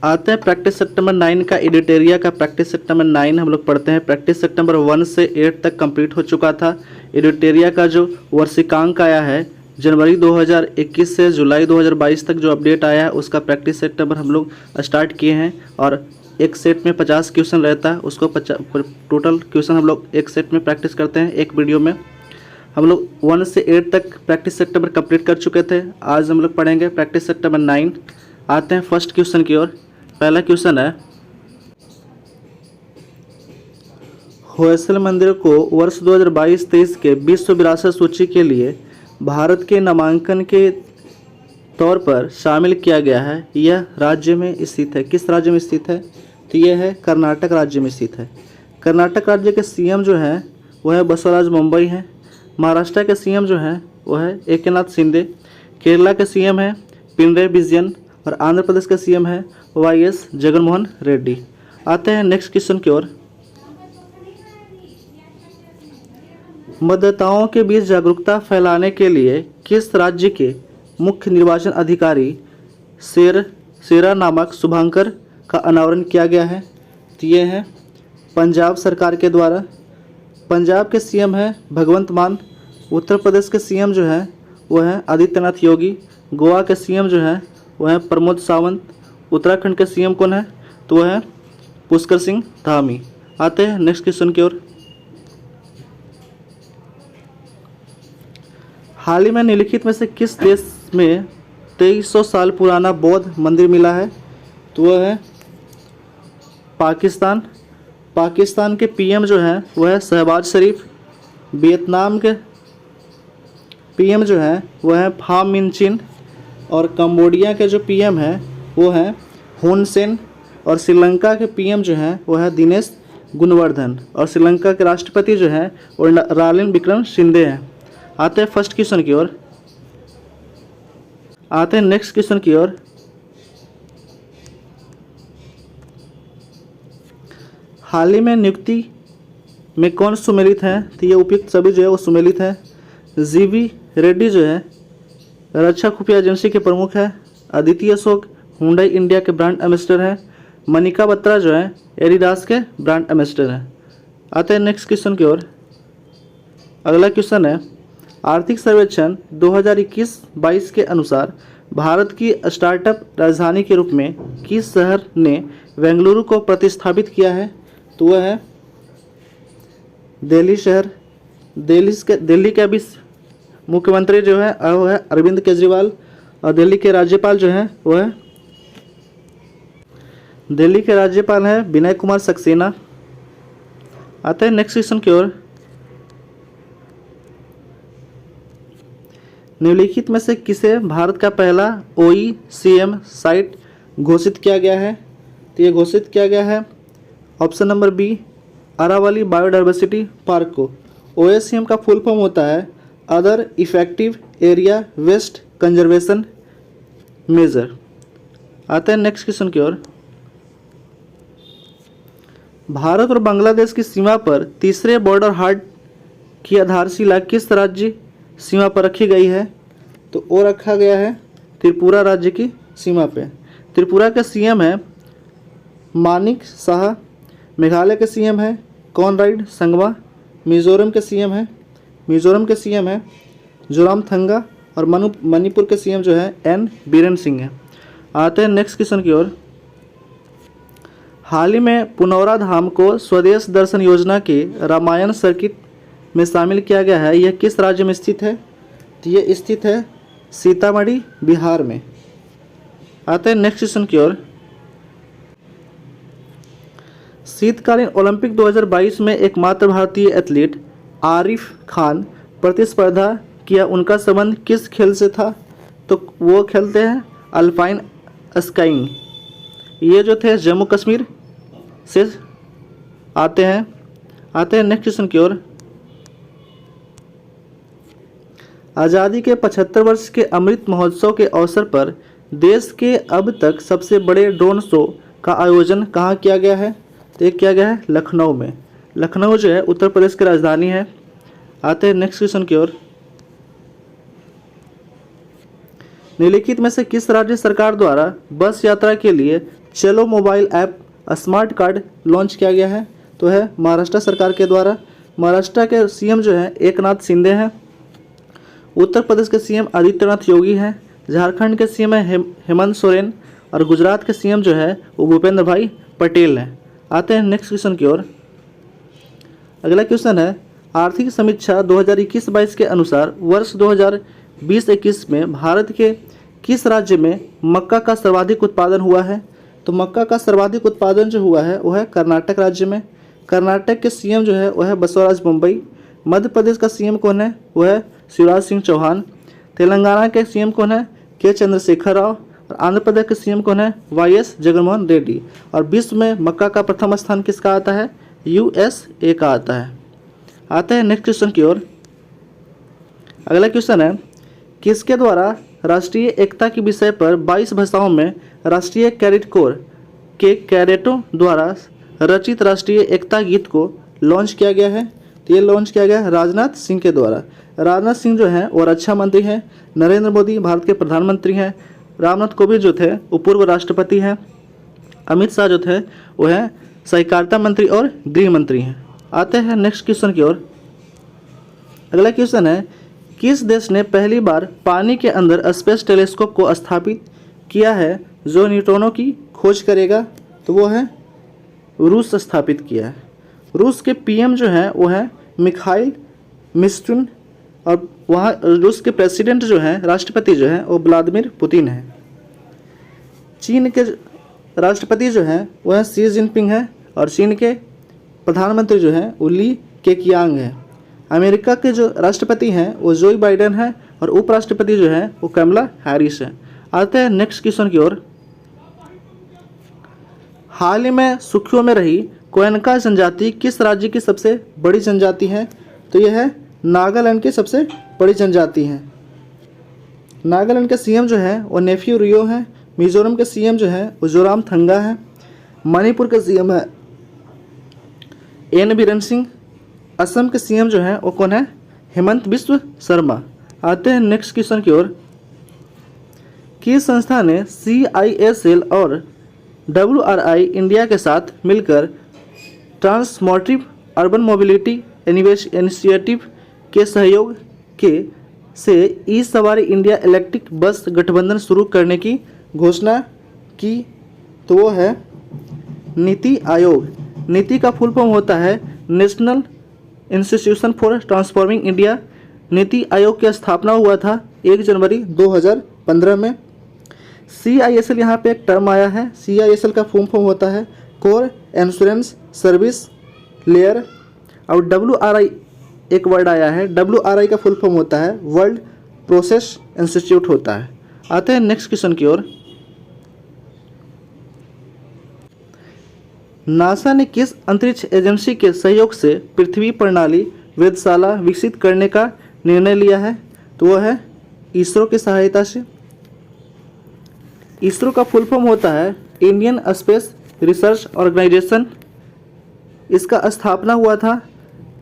आते हैं practice set number 9 का एडिटेरिया का। प्रैक्टिस सेट नंबर 9 हम लोग पढ़ते हैं। प्रैक्टिस सेट नंबर 1 से 8 तक कंप्लीट हो चुका था। एडिटेरिया का जो वार्षिकांक आया है जनवरी 2021 से जुलाई 2022 तक जो अपडेट आया है उसका प्रैक्टिस सेट नंबर हम लोग स्टार्ट किए हैं। और एक सेट में 50 क्वेश्चन रहता है, उसको टोटल क्वेश्चन हम लोग एक सेट में प्रैक्टिस करते हैं। एक वीडियो में हम लोग 1 से 8 तक प्रैक्टिस सेट नंबर कंप्लीट कर चुके थे। आज हम लोग पढ़ेंगे प्रैक्टिस सेट नंबर 9। आते हैं फर्स्ट क्वेश्चन की ओर। पहला क्वेश्चन है, होयसल मंदिर को वर्ष 2022-23 के विश्व विरासत सूची के लिए भारत के नामांकन के तौर पर शामिल किया गया है। यह राज्य में स्थित है। किस राज्य में स्थित है? तो यह है कर्नाटक राज्य में स्थित है। कर्नाटक राज्य के सीएम जो है वह है बसवराज मुंबई है। महाराष्ट्र के सीएम जो है वह है एकनाथ शिंदे। केरला के सीएम है पिनराई विजयन और आंध्र प्रदेश के सीएम है वाईएस जगनमोहन रेड्डी। आते हैं नेक्स्ट क्वेश्चन की ओर। मतदाताओं के बीच जागरूकता फैलाने के लिए किस राज्य के मुख्य निर्वाचन अधिकारी सेरा नामक शुभांकर का अनावरण किया गया है? तो ये है पंजाब सरकार के द्वारा। पंजाब के सीएम है भगवंत मान। उत्तर प्रदेश के सीएम जो है वह है आदित्यनाथ योगी। गोवा के सीएम जो है वह है प्रमोद सावंत। उत्तराखंड के सीएम कौन है? तो वह है पुष्कर सिंह धामी। आते हैं नेक्स्ट क्वेश्चन की ओर। हाल ही में निम्नलिखित में से किस देश में 2300 साल पुराना बौद्ध मंदिर मिला है? तो वह है पाकिस्तान। पाकिस्तान के पीएम जो है वह है शहबाज शरीफ। वियतनाम के पीएम जो है वह है फाम मिन चिन। और कंबोडिया के जो पीएम है वो है हुन सेन। और श्रीलंका के पीएम जो है वह है दिनेश गुणवर्धन। और श्रीलंका के राष्ट्रपति जो है वो रानिल विक्रमसिंघे हैं। आते हैं फर्स्ट क्वेश्चन की ओर। आते हैं नेक्स्ट क्वेश्चन की ओर। हाल ही में नियुक्ति में कौन सुमेलित है? तो ये उपयुक्त सभी जो है वो सुमेलित है। जीवी रेड्डी जो है रक्षा खुफिया एजेंसी के प्रमुख है। अदिति अशोक हुंडई इंडिया के ब्रांड एम्बेसडर हैं। मनिका बत्रा जो है एडिडास के ब्रांड एम्बेसडर हैं। आते हैं नेक्स्ट क्वेश्चन की ओर। अगला क्वेश्चन है, आर्थिक सर्वेक्षण 2021-22 के अनुसार भारत की स्टार्टअप राजधानी के रूप में किस शहर ने बेंगलुरु को प्रतिस्थापित किया है? तो वह है दिल्ली शहर। दिल्ली के अभी मुख्यमंत्री जो है वो है अरविंद केजरीवाल। और दिल्ली के राज्यपाल जो है वह है दिल्ली के राज्यपाल है विनय कुमार सक्सेना। आते हैं नेक्स्ट क्वेश्चन की ओर। निम्नलिखित में से किसे भारत का पहला OECM साइट घोषित किया गया है? तो ये घोषित किया गया है option number B Aravalli biodiversity park को। OECM का फुल फॉर्म होता है other effective area based conservation measure. आते हैं नेक्स्ट क्वेश्चन की ओर। भारत और बांग्लादेश की सीमा पर तीसरे बॉर्डर हाट की आधारशिला किस राज्य सीमा पर रखी गई है? तो वो रखा गया है त्रिपुरा राज्य की सीमा पे। त्रिपुरा के सीएम है मानिक शाह। मेघालय के सीएम है कॉनराड संगमा। मिजोरम के सीएम है जोरामथंगा। और मणिपुर के सीएम जो है एन बीरेन सिंह है। आते हैं नेक्स्ट क्वेश्चन की ओर। हाल ही में पुनौरा धाम को स्वदेश दर्शन योजना के रामायण सर्किट में शामिल किया गया है। यह किस राज्य में स्थित है? तो ये स्थित है सीतामढ़ी बिहार में। आते हैं नेक्स्ट क्वेश्चन की ओर। शीतकालीन ओलंपिक 2022 में एकमात्र भारतीय एथलीट आरिफ खान प्रतिस्पर्धा किया। उनका संबंध किस खेल से था? तो वो खेलते हैं अल्पाइन स्काइंग। ये जो थे जम्मू कश्मीर से आते हैं नेक्स्ट क्वेश्चन की ओर। आज़ादी के 75 वर्ष के अमृत महोत्सव के अवसर पर देश के अब तक सबसे बड़े ड्रोन शो का आयोजन कहाँ किया गया है? तो ये किया गया है लखनऊ में। लखनऊ जो है उत्तर प्रदेश की राजधानी है। आते हैं नेक्स्ट क्वेश्चन की ओर। निम्नलिखित में से किस राज्य सरकार द्वारा बस यात्रा के लिए चलो mobile app smart card launch किया गया है? तो है महाराष्ट्र सरकार के द्वारा। महाराष्ट्र के सीएम जो है एकनाथ शिंदे हैं। उत्तर प्रदेश के सीएम आदित्यनाथ योगी हैं। झारखंड के सीएम है हेमंत सोरेन। और गुजरात के सीएम जो है वो भूपेंद्र भाई पटेल हैं। आते हैं नेक्स्ट क्वेश्चन की ओर। अगला क्वेश्चन है, आर्थिक समीक्षा 2021-22 के अनुसार वर्ष 2020-21 में भारत के किस राज्य में मक्का का सर्वाधिक उत्पादन हुआ है? तो मक्का का सर्वाधिक उत्पादन जो हुआ है वो है कर्नाटक राज्य में। कर्नाटक के सीएम जो है वह है बसवराज बम्बई। मध्य प्रदेश का सीएम कौन है? वो है शिवराज सिंह चौहान। तेलंगाना के सीएम कौन है? के चंद्रशेखर राव। और आंध्र प्रदेश के सीएम कौन है? वाई.एस. जगनमोहन रेड्डी। और विश्व में मक्का का प्रथम स्थान किसका आता है? USA का आता है। आते हैं नेक्स्ट क्वेश्चन की ओर। अगला क्वेश्चन है, किसके द्वारा राष्ट्रीय एकता के विषय पर 22 भाषाओं में राष्ट्रीय कैडेट कोर के कैडेटों द्वारा रचित राष्ट्रीय एकता गीत को लॉन्च किया गया है? तो ये लॉन्च किया गया है राजनाथ सिंह के द्वारा। राजनाथ सिंह जो हैं वो रक्षा मंत्री हैं। नरेंद्र मोदी भारत के प्रधानमंत्री हैं। रामनाथ कोविंद जो थे वो पूर्व राष्ट्रपति हैं। अमित शाह जो थे वो हैं सहकारिता मंत्री और गृह मंत्री हैं। आते हैं नेक्स्ट क्वेश्चन की ओर। अगला क्वेश्चन है, किस देश ने पहली बार पानी के अंदर स्पेस टेलीस्कोप को स्थापित किया है जो न्यूट्रॉनों की खोज करेगा? तो वो है रूस स्थापित किया है। रूस के पीएम जो है वो है मिखाइल मिशुस्तिन। और वहाँ रूस के प्रेसिडेंट जो हैं राष्ट्रपति जो हैं वो व्लादिमीर पुतिन हैं। चीन के राष्ट्रपति जो हैं वो है शी जिनपिंग है। और चीन के प्रधानमंत्री जो हैं वो ली केकियांग है। अमेरिका के जो राष्ट्रपति हैं वो जो बाइडेन है। और उपराष्ट्रपति जो है वो कमला हैरिस है। आते हैं नेक्स्ट क्वेश्चन की ओर। हाल ही में सुर्खियों में रही गोयनका जनजाति किस राज्य की सबसे बड़ी जनजाति है? तो यह है नागालैंड की सबसे बड़ी जनजाति है। नागालैंड के सीएम जो है वो नेफ्यू रियो है। मिजोरम के सीएम जो है वो जोरामथंगा है। मणिपुर के सीएम है एन बीरेन सिंह। असम के सीएम जो है वो कौन है? हेमंत बिस्व शर्मा। आते हैं नेक्स्ट क्वेश्चन की ओर। किस संस्था ने CISL और WRI इंडिया के साथ मिलकर ट्रांसमोटिव अर्बन मोबिलिटी इनिशिएटिव के सहयोग से ई सवारी इंडिया इलेक्ट्रिक बस गठबंधन शुरू करने की घोषणा की? तो वो है नीति आयोग। नीति का फुल फॉर्म होता है national institution for transforming India. NITI Aayog की स्थापना हुआ था 1 जनवरी 2015 में। CISL यहाँ पे एक टर्म आया है। CISL का फुल फॉर्म होता है कोर इंश्योरेंस सर्विस लेयर। और WRI एक वर्ड आया है। WRI का फुल फॉर्म होता है वर्ल्ड प्रोसेस इंस्टीट्यूट होता है। आते हैं नेक्स्ट क्वेश्चन की ओर। नासा ने किस अंतरिक्ष एजेंसी के सहयोग से पृथ्वी प्रणाली वेधशाला विकसित करने का निर्णय लिया है? तो वो है इसरो की सहायता से। इसरो का फुल फॉर्म होता है इंडियन स्पेस रिसर्च ऑर्गेनाइजेशन। इसका स्थापना हुआ था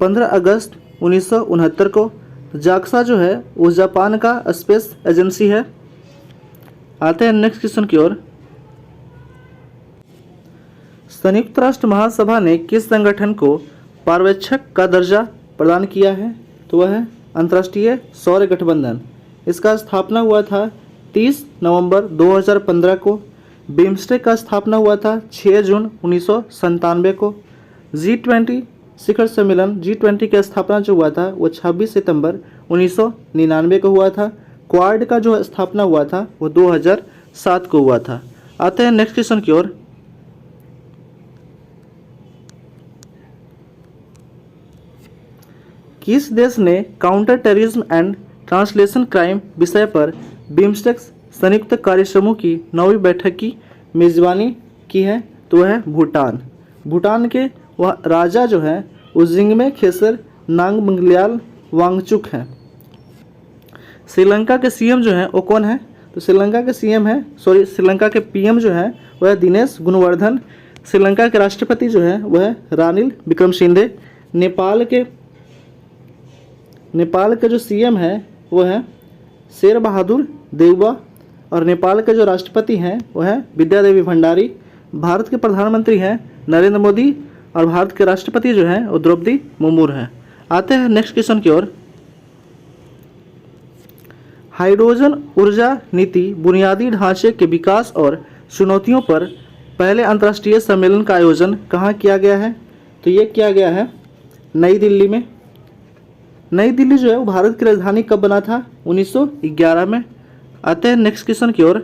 15 अगस्त 1969 को। जाक्सा जो है वो जापान का स्पेस एजेंसी है। आते हैं नेक्स्ट क्वेश्चन की ओर। संयुक्त राष्ट्र महासभा ने किस संगठन को पर्यवेक्षक का दर्जा प्रदान किया है? तो वह है अंतर्राष्ट्रीय सौर गठबंधन। इसका स्थापना हुआ था 30 नवंबर 2015 को। बिम्स्टेक का स्थापना हुआ था 6 जून 1997 को। G20 शिखर सम्मेलन G20 की स्थापना जो हुआ था वो 26 सितंबर 1999 को हुआ था। क्वाड का जो स्थापना हुआ था वो 2007 को हुआ था। आते हैं नेक्स्ट क्वेश्चन की ओर। किस देश ने counter terrorism and translation crime विषय पर बिम्स्टेक संयुक्त कार्यसमूह की 9वीं बैठक की मेजबानी की है? तो वह है भूटान। भूटान के वह राजा जो है वो जिंगमे खेसर नामग्याल वांगचुक हैं। श्रीलंका के सीएम जो है वो कौन है? तो श्रीलंका के सीएम है श्रीलंका के पीएम जो है वह दिनेश गुणवर्धन श्रीलंका के राष्ट्रपति जो है वह है रानिल विक्रमसिंघे। नेपाल के जो सीएम है वो है शेर बहादुर देउबा और नेपाल के जो राष्ट्रपति हैं वो है विद्या देवी भंडारी। भारत के प्रधानमंत्री हैं नरेंद्र मोदी और भारत के राष्ट्रपति जो हैं वो द्रौपदी मुर्मू हैं। आते हैं नेक्स्ट क्वेश्चन की ओर। हाइड्रोजन ऊर्जा नीति बुनियादी ढांचे के विकास और चुनौतियों पर पहले अंतर्राष्ट्रीय सम्मेलन का आयोजन कहाँ किया गया है? तो ये किया गया है नई दिल्ली में। नई दिल्ली जो है वो भारत की राजधानी कब बना था? 1911 में। आते हैं नेक्स्ट क्वेश्चन की ओर।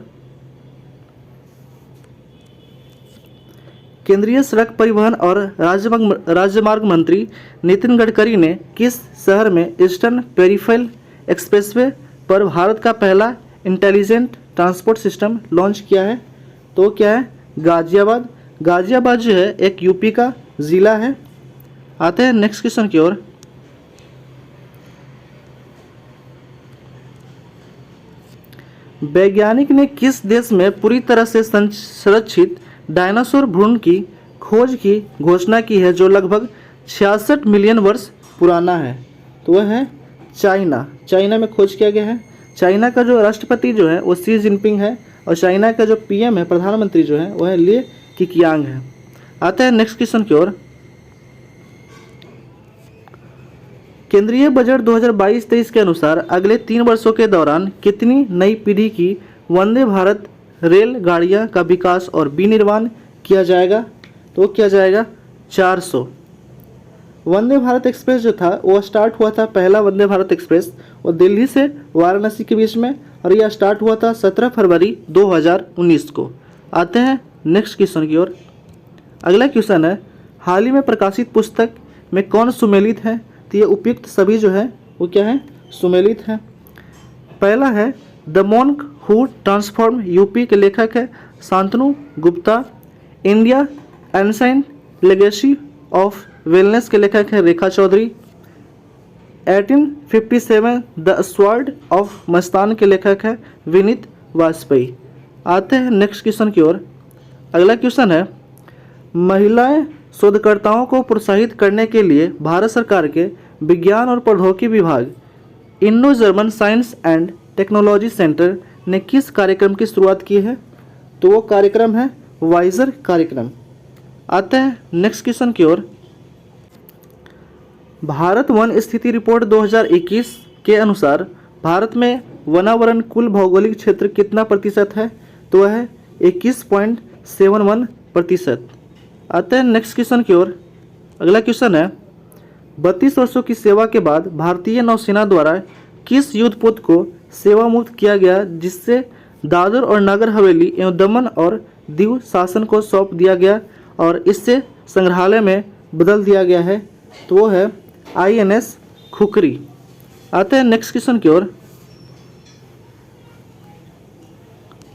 केंद्रीय सड़क परिवहन और राजमार्ग मंत्री नितिन गडकरी ने किस शहर में ईस्टर्न पेरिफेरल एक्सप्रेसवे पर भारत का पहला इंटेलिजेंट ट्रांसपोर्ट सिस्टम लॉन्च किया है? तो क्या है? गाजियाबाद। गाजियाबाद जो है एक यूपी का ज़िला है। आते हैं नेक्स्ट क्वेश्चन की ओर। वैज्ञानिक ने किस देश में पूरी तरह से संरक्षित डायनासोर भ्रूण की खोज की घोषणा की है जो लगभग 66 मिलियन वर्ष पुराना है? तो वह है चाइना। चाइना में खोज किया गया है। चाइना का जो राष्ट्रपति जो है वो शी जिनपिंग है और चाइना का जो पीएम है प्रधानमंत्री जो है वह ले किकियांग है। आता है नेक्स्ट क्वेश्चन की ओर। केंद्रीय बजट 2022-23 के अनुसार अगले 3 वर्षों के दौरान कितनी नई पीढ़ी की वंदे भारत रेलगाड़ियां का विकास और विनिर्माण किया जाएगा? तो किया जाएगा 400। वंदे भारत एक्सप्रेस जो था वो स्टार्ट हुआ था, पहला वंदे भारत एक्सप्रेस वो दिल्ली से वाराणसी के बीच में, और यह स्टार्ट हुआ था 17 फरवरी 2019 को। आते हैं नेक्स्ट क्वेश्चन की ओर। अगला क्वेश्चन है हाल ही में प्रकाशित पुस्तक में कौन सुमेलित है? तो ये उपयुक्त सभी जो है वो क्या है? सुमेलित है। पहला है the monk who transform UP के लेखक है Shantanu Gupta. India ancient legacy of wellness के लेखक है Rekha Chaudhary. 1857 the sword of Mastan के लेखक है विनीत वाजपेयी। आते हैं नेक्स्ट क्वेश्चन की ओर। अगला क्वेश्चन है महिलाएं शोधकर्ताओं को प्रोत्साहित करने के लिए भारत सरकार के विज्ञान और प्रौद्योगिकी विभाग Indo German science and technology centre ने किस कार्यक्रम की शुरुआत की है? तो वो कार्यक्रम है वाइजर कार्यक्रम। आते हैं नेक्स्ट क्वेश्चन की ओर। भारत वन स्थिति रिपोर्ट 2021 के अनुसार भारत में वनावरण कुल भौगोलिक क्षेत्र कितना प्रतिशत है? तो वह है 21.71%। आते हैं नेक्स्ट क्वेश्चन की ओर। अगला क्वेश्चन है 32 वर्षों की सेवा के बाद भारतीय नौसेना द्वारा किस युद्धपोत को सेवा मुक्त किया गया जिससे दादर और नगर हवेली एवं दमन और दीव शासन को सौंप दिया गया और इससे संग्रहालय में बदल दिया गया है? तो वो है INS खुखरी। आते हैं नेक्स्ट क्वेश्चन की ओर।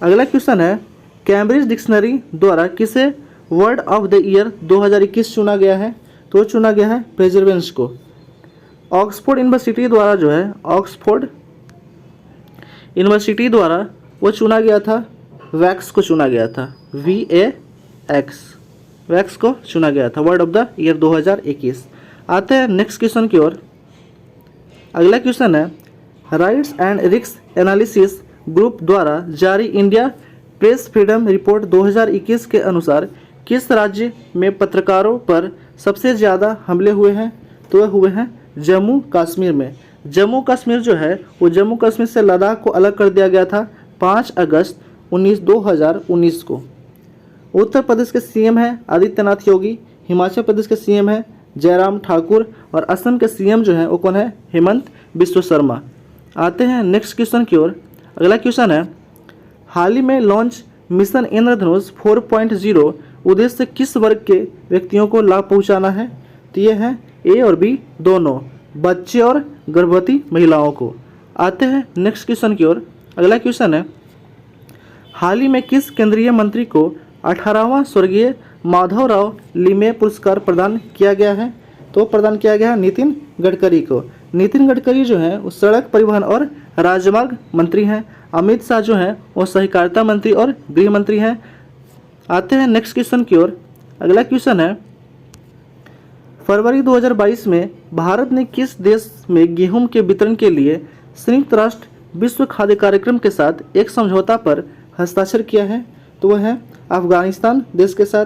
अगला क्वेश्चन है कैम्ब्रिज डिक्शनरी द्वारा किसे वर्ड ऑफ द ईयर 2021 चुना गया है? तो चुना गया है प्रेजर्वेंस को। ऑक्सफोर्ड यूनिवर्सिटी द्वारा जो है ऑक्सफोर्ड यूनिवर्सिटी द्वारा वो चुना गया था वैक्स को चुना गया था VAX वैक्स को चुना गया था वर्ड ऑफ द ईयर 2021। आते हैं नेक्स्ट क्वेश्चन की ओर। अगला क्वेश्चन है rights and risk analysis group द्वारा जारी इंडिया प्रेस फ्रीडम रिपोर्ट 2021 के अनुसार किस राज्य में पत्रकारों पर सबसे ज़्यादा हमले हुए हैं? तो वह हुए हैं जम्मू कश्मीर में। जम्मू कश्मीर जो है वो जम्मू कश्मीर से लद्दाख को अलग कर दिया गया था 5 अगस्त 2019 को। उत्तर प्रदेश के सीएम है आदित्यनाथ योगी। हिमाचल प्रदेश के सीएम है जयराम ठाकुर और असम के सीएम जो है वो कौन है? हेमंत बिश्व शर्मा। आते हैं नेक्स्ट क्वेश्चन की ओर। अगला क्वेश्चन है हाल ही में लॉन्च मिशन इंद्रधनुष 4.0 उद्देश्य किस वर्ग के व्यक्तियों को लाभ पहुंचाना है? तो ये है A और B दोनों, बच्चे और गर्भवती महिलाओं को। आते हैं नेक्स्ट क्वेश्चन की ओर। अगला क्वेश्चन है हाल ही में किस केंद्रीय मंत्री को 18वां स्वर्गीय माधवराव लिमे पुरस्कार प्रदान किया गया है? तो प्रदान किया गया है नितिन गडकरी को। नितिन गडकरी जो है वो सड़क परिवहन और राजमार्ग मंत्री हैं। अमित शाह जो हैं वो सहकारिता मंत्री और गृह मंत्री हैं। आते हैं नेक्स्ट क्वेश्चन की ओर। अगला क्वेश्चन है, फरवरी 2022 में भारत ने किस देश में गेहूं के वितरण के लिए संयुक्त राष्ट्र विश्व खाद्य कार्यक्रम के साथ एक समझौता पर हस्ताक्षर किया है? तो वह है अफगानिस्तान देश के साथ।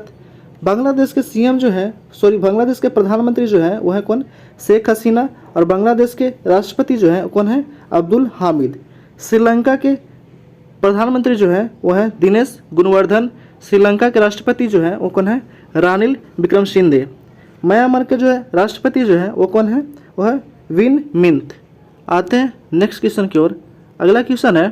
बांग्लादेश के सीएम जो है, बांग्लादेश के प्रधानमंत्री जो है वह है कौन? शेख हसीना। और बांग्लादेश के राष्ट्रपति जो है कौन है? अब्दुल हामिद। श्रीलंका के प्रधानमंत्री जो है वह है दिनेश गुणवर्धन। श्रीलंका के राष्ट्रपति जो है वो कौन है? रानिल विक्रमसिंघे। म्यांमार के जो है राष्ट्रपति जो है वो कौन है? वह है विन मिंत। आते हैं नेक्स्ट क्वेश्चन की ओर। अगला क्वेश्चन है,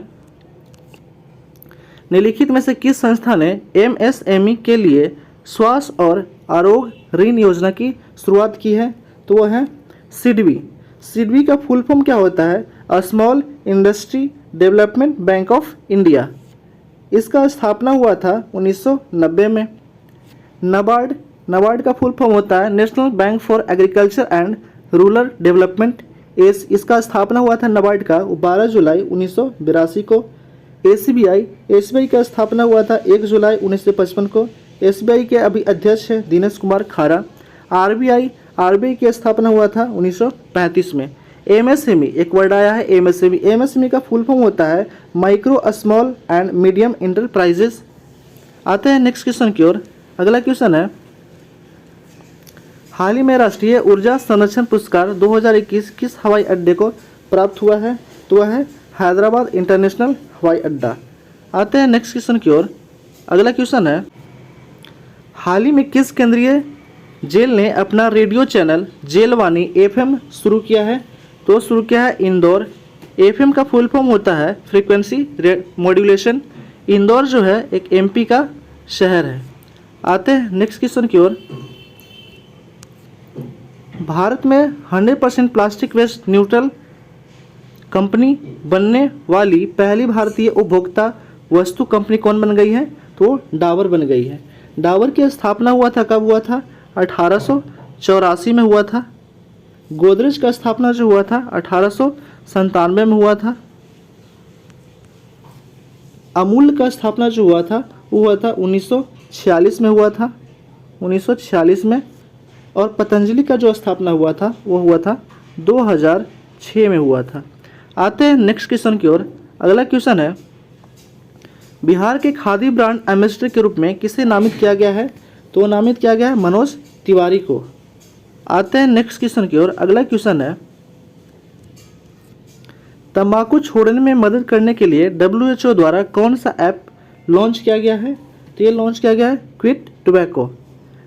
निम्नलिखित में से किस संस्था ने एमएसएमई के लिए स्वास्थ्य और आरोग्य ऋण योजना की शुरुआत की है? तो वह है सिडबी। सिडबी का फुल फॉर्म क्या होता है? Small industry development bank of India. इसका स्थापना हुआ था 1990 में। नाबार्ड का फुल फॉर्म होता है national bank for agriculture and rural development. इसका स्थापना हुआ था नाबार्ड का 12 जुलाई 1982 को। एसबीआई का स्थापना हुआ था 1 जुलाई 1955 को। एसबीआई के अभी अध्यक्ष है दिनेश कुमार खारा। आरबीआई की स्थापना हुआ था 1935 में। एमएसएमई एक वर्ड आया है एमएसएमई का फुल फॉर्म होता है micro small and medium enterprises. आते हैं नेक्स्ट क्वेश्चन की ओर। अगला क्वेश्चन है, हाल ही में राष्ट्रीय ऊर्जा संरक्षण पुरस्कार 2021 किस हवाई अड्डे को प्राप्त हुआ है? तो वह है हैदराबाद इंटरनेशनल हवाई अड्डा। आते हैं नेक्स्ट क्वेश्चन की ओर। अगला क्वेश्चन है, हाल ही में किस केंद्रीय जेल ने अपना रेडियो चैनल जेलवानी एफएम शुरू किया है? तो शुरू किया है इंदौर। एफएम का फुल फॉर्म होता है फ्रीक्वेंसी मॉड्यूलेशन। इंदौर जो है एक एमपी का शहर है। आते हैं नेक्स्ट क्वेश्चन की ओर। भारत में 100% प्लास्टिक वेस्ट न्यूट्रल कंपनी बनने वाली पहली भारतीय उपभोक्ता वस्तु कंपनी कौन बन गई है? तो डाबर बन गई है। डाबर की स्थापना हुआ था, कब हुआ था? 1884 में हुआ था। गोदरेज का स्थापना जो हुआ था 1897 में हुआ था। अमूल का स्थापना जो हुआ था वो हुआ था 1946 में हुआ था, 1946 में। और पतंजलि का जो स्थापना हुआ था वो हुआ था 2006 में हुआ था। आते हैं नेक्स्ट क्वेश्चन की ओर। अगला क्वेश्चन है, बिहार के खादी ब्रांड एम्बेसडर के रूप में किसे नामित किया गया है? तो नामित किया गया है मनोज तिवारी को। आते हैं नेक्स्ट क्वेश्चन की ओर। अगला क्वेश्चन है, तंबाकू छोड़ने में मदद करने के लिए WHO द्वारा कौन सा ऐप लॉन्च किया गया है? तो ये लॉन्च किया गया है क्विट टोबैको।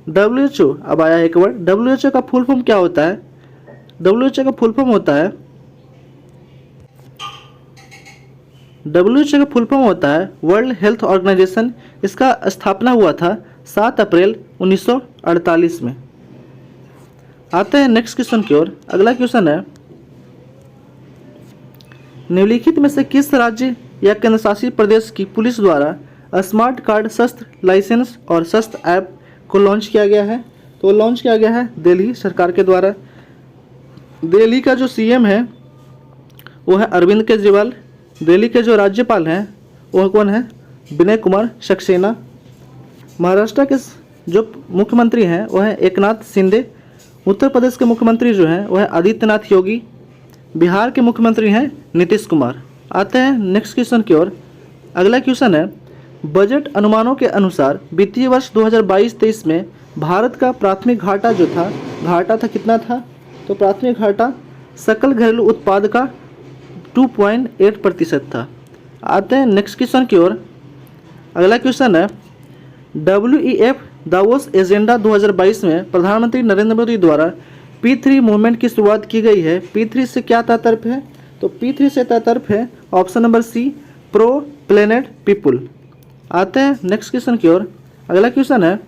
WHO, अब आया एक वर्ड, WHO का फुल फॉर्म क्या होता है? WHO का फुल फॉर्म होता है वर्ल्ड हेल्थ ऑर्गेनाइजेशन। इसका स्थापना हुआ था 7 अप्रैल 1948 में। आते हैं नेक्स्ट क्वेश्चन की ओर। अगला क्वेश्चन है, निम्नलिखित में से किस राज्य या केंद्रशासित प्रदेश की पुलिस द्वारा स्मार्ट कार्ड शस्त्र लाइसेंस और शस्त्र ऐप को लॉन्च किया गया है? तो लॉन्च किया गया है दिल्ली सरकार के द्वारा। दिल्ली का जो सीएम है वो है अरविंद केजरीवाल। दिल्ली के जो राज्यपाल हैं वह कौन है? विनय कुमार सक्सेना। महाराष्ट्र के जो मुख्यमंत्री हैं वह है एकनाथ शिंदे। उत्तर प्रदेश के मुख्यमंत्री जो हैं वह है आदित्यनाथ योगी। बिहार के मुख्यमंत्री हैं नीतीश कुमार। आते हैं नेक्स्ट क्वेश्चन की ओर। अगला क्वेश्चन है, बजट अनुमानों के अनुसार वित्तीय वर्ष 2022-23 में भारत का प्राथमिक घाटा जो था, घाटा था कितना था? तो प्राथमिक घाटा सकल घरेलू उत्पाद का 2.8% था। आते हैं नेक्स्ट क्वेश्चन की ओर। अगला क्वेश्चन है, WEF दावोस एजेंडा 2022 में प्रधानमंत्री नरेंद्र मोदी द्वारा P3 मूवमेंट की शुरुआत की गई है। P3 से क्या तात्पर्य है? तो P3 से तात्पर्य है option number C, pro planet people. आते हैं नेक्स्ट क्वेश्चन की ओर। अगला क्वेश्चन है,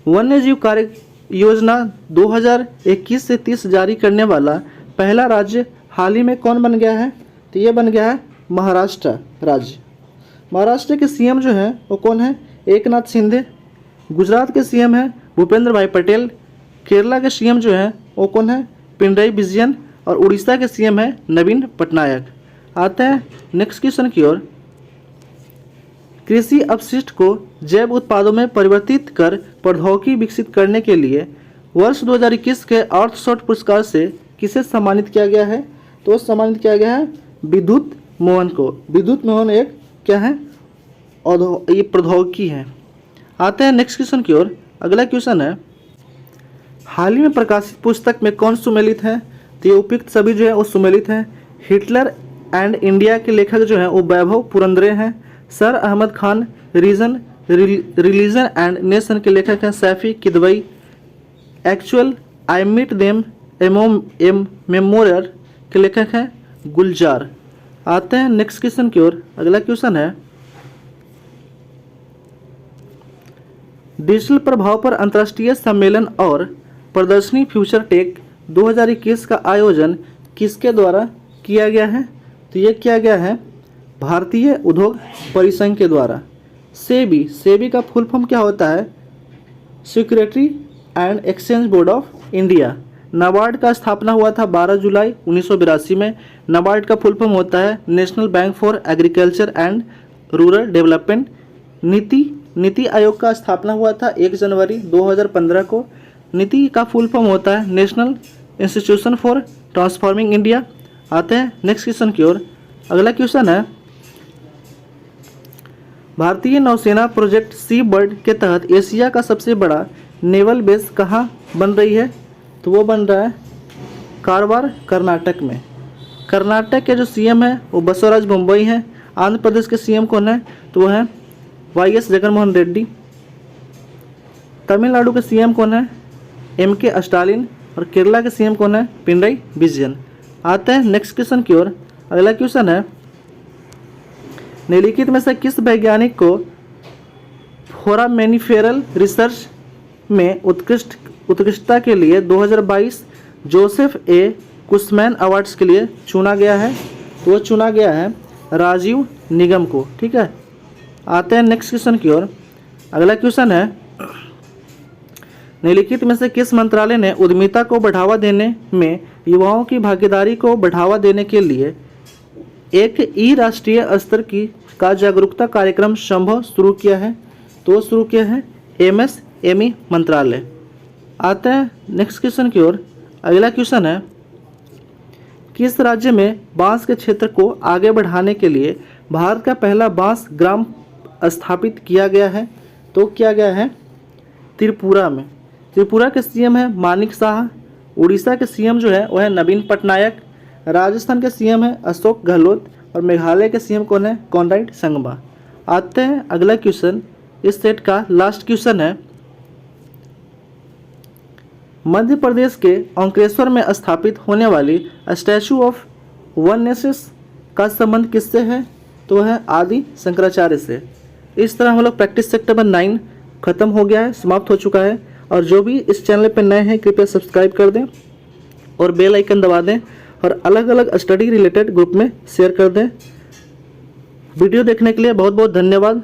वन्य जीव कार्य योजना 2021 से 30 जारी करने वाला पहला राज्य हाल ही में कौन बन गया है? तो ये बन गया है महाराष्ट्र राज्य। महाराष्ट्र के सीएम जो हैं वो कौन है? एकनाथ शिंदे। गुजरात के सीएम है भूपेंद्र भाई पटेल। केरला के सीएम जो हैं वो कौन है? पिनराई विजयन। और उड़ीसा के सीएम है नवीन पटनायक। आते हैं नेक्स्ट क्वेश्चन की ओर। कृषि अपशिष्ट को जैव उत्पादों में परिवर्तित कर प्रौद्योगिकी विकसित करने के लिए वर्ष 2021 के अर्थशॉट पुरस्कार से किसे सम्मानित किया गया है? तो सम्मानित किया गया है विद्युत मोहन को। विद्युत मोहन एक क्या है? ये प्रौद्योगिकी है। आते हैं नेक्स्ट क्वेश्चन की ओर। अगला क्वेश्चन है, हाल ही में प्रकाशित पुस्तक में कौन सुमेलित है? तो ये उपयुक्त सभी जो है वो सुमेलित हैं। हिटलर एंड इंडिया के लेखक जो हैं वो वैभव पुरंदरे हैं। Sir Ahmed Khan religion and nation के लेखक हैं Saifi Kidwai. Actual I meet them memorial के लेखक हैं गुलजार। आते हैं नेक्स्ट क्वेश्चन की ओर। अगला क्वेश्चन है, डिजिटल प्रभाव पर अंतर्राष्ट्रीय सम्मेलन और प्रदर्शनी फ्यूचर टेक 2021 का आयोजन किसके द्वारा किया गया है? तो ये किया गया है भारतीय उद्योग परिसंघ के द्वारा। सेबी का फुल फॉर्म क्या होता है? Security and exchange board of India. NABARD का स्थापना हुआ था 12 जुलाई 1982 में। नाबार्ड का फुल फॉर्म होता है national bank for agriculture and rural development. NITI Aayog का स्थापना हुआ था 1 जनवरी 2015 को। नीति का फुल फॉर्म होता है national institution for transforming India. आते हैं नेक्स्ट क्वेश्चन की ओर। अगला क्वेश्चन है, भारतीय नौसेना प्रोजेक्ट सी बर्ड के तहत एशिया का सबसे बड़ा नेवल बेस कहाँ बन रही है? तो वो बन रहा है कारवार, कर्नाटक में। कर्नाटक के जो सीएम है वो बसवराज बोम्मई हैं। आंध्र प्रदेश के सीएम कौन है? तो वो है वाईएस जगनमोहन रेड्डी। तमिलनाडु के सीएम कौन है? एमके स्टालिन। और केरला के सीएम कौन है? पिनराई विजयन। आते हैं नेक्स्ट क्वेश्चन की ओर। अगला क्वेश्चन है, निम्नलिखित में से किस वैज्ञानिक को फोरामेनिफेरल रिसर्च में उत्कृष्टता के लिए 2022 जोसेफ ए कुशमैन अवार्ड्स के लिए चुना गया है? तो वो चुना गया है राजीव निगम को। ठीक है। आते हैं नेक्स्ट क्वेश्चन की ओर। अगला क्वेश्चन है, निम्नलिखित में से किस मंत्रालय ने उद्यमिता को बढ़ावा देने में युवाओं की भागीदारी को बढ़ावा देने के लिए एक राष्ट्रीय स्तर का जागरूकता कार्यक्रम संभव शुरू किया है? तो शुरू किया है MSME मंत्रालय। आते हैं नेक्स्ट क्वेश्चन की ओर। अगला क्वेश्चन है, किस राज्य में बांस के क्षेत्र को आगे बढ़ाने के लिए भारत का पहला बांस ग्राम स्थापित किया गया है? तो किया गया है त्रिपुरा में। त्रिपुरा के सीएम है मानिक शाह। उड़ीसा के सीएम जो है वह है नवीन पटनायक। राजस्थान के सीएम है अशोक गहलोत। और मेघालय के सीएम कौन है? कॉनराड संगमा। आते हैं अगला क्वेश्चन, इस सेट का लास्ट क्वेश्चन है, मध्य प्रदेश के ओंकारेश्वर में स्थापित होने वाली स्टैचू ऑफ वननेस का संबंध किससे है? तो है आदि शंकराचार्य से। इस तरह हम लोग प्रैक्टिस सेक्टर 9 खत्म हो गया है, समाप्त हो चुका है। और जो भी इस चैनल पर नए हैं कृपया सब्सक्राइब कर दें और बेल आइकन दबा दें और अलग अलग स्टडी रिलेटेड ग्रुप में शेयर कर दें। वीडियो देखने के लिए बहुत बहुत धन्यवाद।